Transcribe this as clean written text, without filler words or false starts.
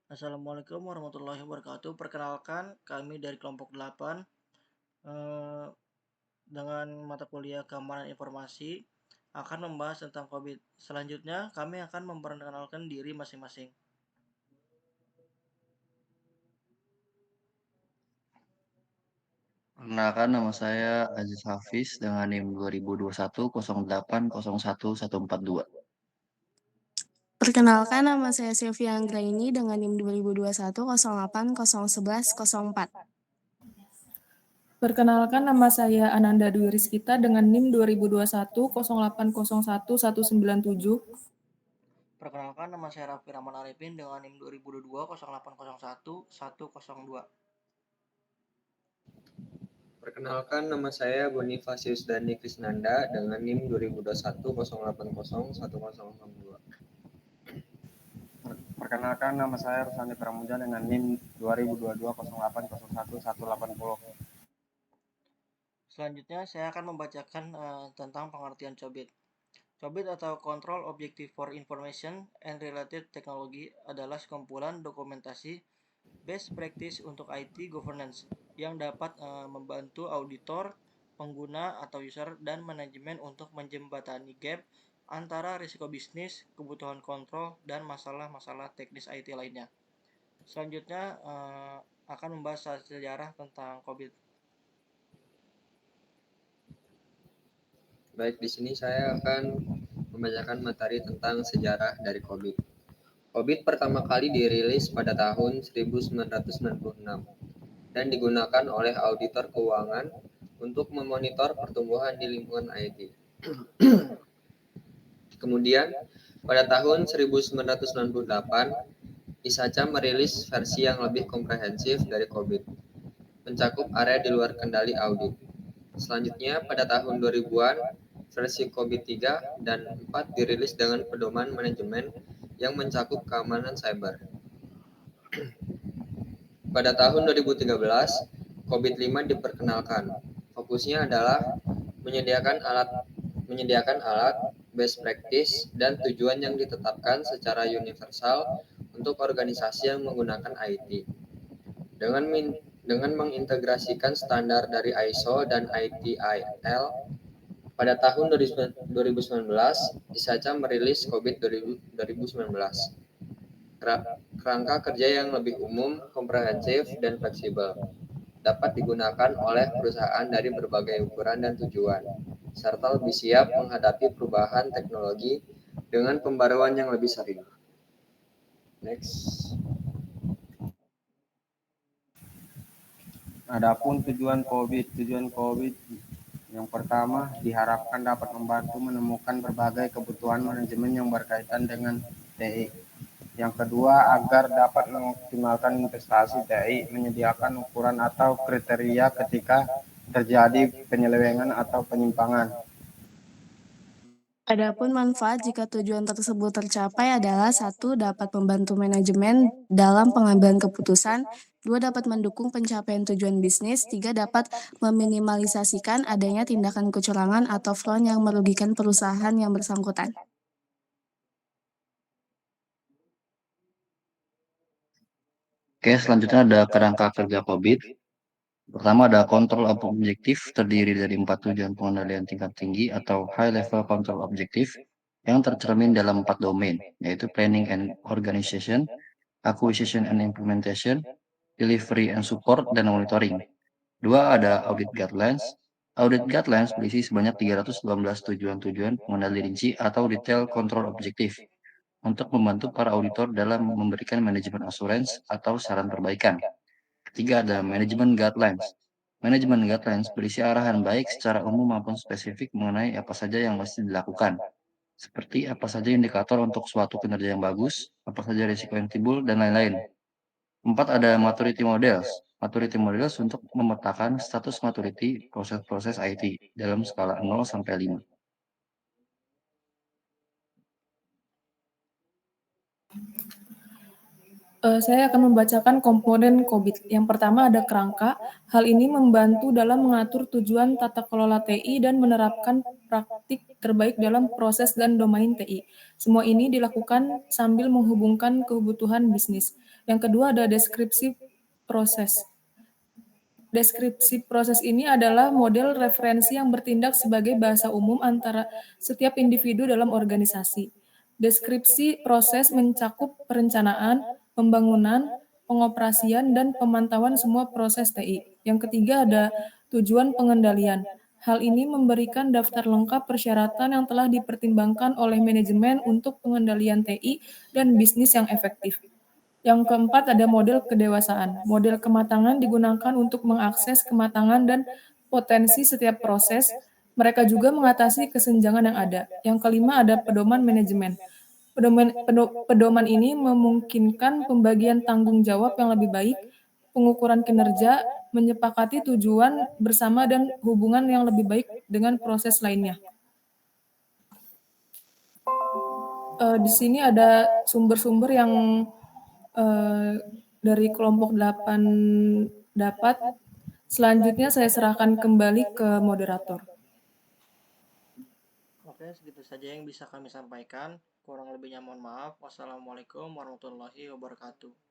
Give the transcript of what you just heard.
Assalamualaikum warahmatullahi wabarakatuh. Perkenalkan, kami dari kelompok 8 eh, dengan mata kuliah Keamanan Informasi akan membahas tentang COVID. Selanjutnya, kami akan memperkenalkan diri masing-masing. Perkenalkan nama saya Aziz Hafiz dengan NIM 2021 0801 142. Perkenalkan, nama saya Sylvia Anggraini dengan NIM 2021 08 011 04. Perkenalkan, nama saya Ananda Dwi Rizkita dengan NIM 2021 0801 197. Perkenalkan, nama saya Raffi Rahman Arifin dengan NIM 2022 0801 102. Perkenalkan, nama saya Bonifasius Dani Krisnanda dengan NIM 2021 080 1002. Perkenalkan, nama saya Rusani Pramuja dengan NIM 2022 0801 180. Selanjutnya, saya akan membacakan tentang pengertian COBIT. COBIT atau Control Objective for Information and Related Technology adalah sekumpulan dokumentasi best practice untuk IT governance yang dapat membantu auditor, pengguna atau user dan manajemen untuk menjembatani gap antara risiko bisnis, kebutuhan kontrol, dan masalah-masalah teknis IT lainnya. Selanjutnya akan membahas sejarah tentang COVID. Baik, di sini saya akan membacakan materi tentang sejarah dari COVID. COVID pertama kali dirilis pada tahun 1996 dan digunakan oleh auditor keuangan untuk memonitor pertumbuhan di lingkungan IT. Kemudian, pada tahun 1998, ISACA merilis versi yang lebih komprehensif dari COVID, mencakup area di luar kendali audit. Selanjutnya, pada tahun 2000-an, versi COVID-3 dan 4 dirilis dengan pedoman manajemen yang mencakup keamanan cyber. Pada tahun 2013, COVID-5 diperkenalkan. Fokusnya adalah menyediakan alat, best practice, dan tujuan yang ditetapkan secara universal untuk organisasi yang menggunakan IT. Dengan mengintegrasikan standar dari ISO dan ITIL, pada tahun 2019, ISACA merilis COVID 2019. Kerangka kerja yang lebih umum, komprehensif, dan fleksibel dapat digunakan oleh perusahaan dari berbagai ukuran dan tujuan, serta lebih siap menghadapi perubahan teknologi dengan pembaruan yang lebih sering. Next. Adapun tujuan COVID yang pertama diharapkan dapat membantu menemukan berbagai kebutuhan manajemen yang berkaitan dengan TI. Yang kedua, agar dapat mengoptimalkan investasi TI, menyediakan ukuran atau kriteria ketika terjadi penyelewengan atau penyimpangan. Adapun manfaat jika tujuan tersebut tercapai adalah 1. Dapat membantu manajemen dalam pengambilan keputusan, 2. Dapat mendukung pencapaian tujuan bisnis, 3. Dapat meminimalisasikan adanya tindakan kecurangan atau fraud yang merugikan perusahaan yang bersangkutan. Oke, selanjutnya ada kerangka kerja COVID. Pertama ada control objektif terdiri dari 4 tujuan pengendalian tingkat tinggi atau high level control objektif yang tercermin dalam 4 domain, yaitu planning and organization, acquisition and implementation, delivery and support, dan monitoring. 2 ada audit guidelines. Audit guidelines berisi sebanyak 318 tujuan-tujuan pengendali rinci atau detail control objektif untuk membantu para auditor dalam memberikan manajemen assurance atau saran perbaikan. Ketiga ada manajemen guidelines. Manajemen guidelines berisi arahan baik secara umum maupun spesifik mengenai apa saja yang mesti dilakukan, seperti apa saja indikator untuk suatu kinerja yang bagus, apa saja risiko yang timbul, dan lain-lain. 4 ada maturity models. Maturity models untuk memetakan status maturity proses-proses IT dalam skala 0 sampai 5. Saya akan membacakan komponen COVID. Yang pertama ada kerangka. Hal ini membantu dalam mengatur tujuan tata kelola TI dan menerapkan praktik terbaik dalam proses dan domain TI. Semua ini dilakukan sambil menghubungkan kebutuhan bisnis. Yang kedua ada deskripsi proses. Deskripsi proses ini adalah model referensi yang bertindak sebagai bahasa umum antara setiap individu dalam organisasi. Deskripsi proses mencakup perencanaan, pembangunan, pengoperasian, dan pemantauan semua proses TI. Yang ketiga ada tujuan pengendalian. Hal ini memberikan daftar lengkap persyaratan yang telah dipertimbangkan oleh manajemen untuk pengendalian TI dan bisnis yang efektif. Yang keempat ada model kedewasaan. Model kematangan digunakan untuk mengakses kematangan dan potensi setiap proses. Mereka juga mengatasi kesenjangan yang ada. Yang kelima ada pedoman manajemen. Pedoman ini memungkinkan pembagian tanggung jawab yang lebih baik, pengukuran kinerja, menyepakati tujuan bersama dan hubungan yang lebih baik dengan proses lainnya. Di sini ada sumber-sumber yang dari kelompok 8 dapat. Selanjutnya saya serahkan kembali ke moderator. Oke, segitu saja yang bisa kami sampaikan. Kurang lebihnya mohon maaf. Wassalamualaikum warahmatullahi wabarakatuh.